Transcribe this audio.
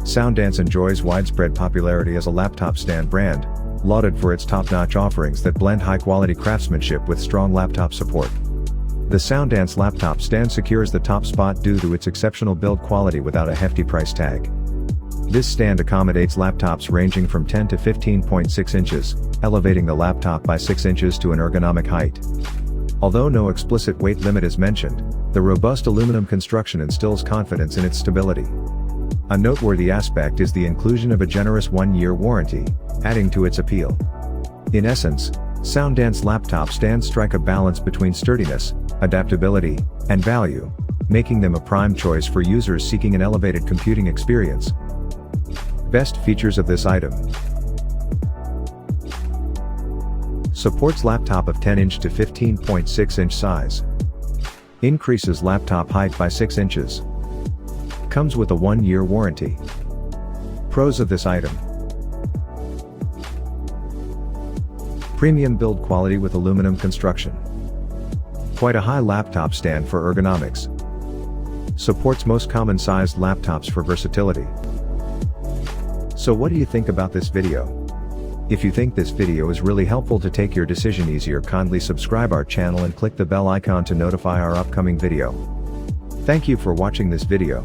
Soundance enjoys widespread popularity as a laptop stand brand, lauded for its top-notch offerings that blend high-quality craftsmanship with strong laptop support. The Soundance Laptop Stand secures the top spot due to its exceptional build quality without a hefty price tag. This stand accommodates laptops ranging from 10 to 15.6 inches, elevating the laptop by 6 inches to an ergonomic height. Although no explicit weight limit is mentioned, the robust aluminum construction instills confidence in its stability. A noteworthy aspect is the inclusion of a generous 1-year warranty, adding to its appeal. In essence, Soundance laptop stands strike a balance between sturdiness, adaptability, and value, making them a prime choice for users seeking an elevated computing experience. Best features of this item: supports laptop of 10-inch to 15.6-inch size. Increases laptop height by 6 inches. Comes with a 1-year warranty. Pros of this item: premium build quality with aluminum construction. Quite a high laptop stand for ergonomics. Supports most common sized laptops for versatility. So what do you think about this video? If you think this video is really helpful to take your decision easier, kindly subscribe our channel and click the bell icon to notify our upcoming video. Thank you for watching this video.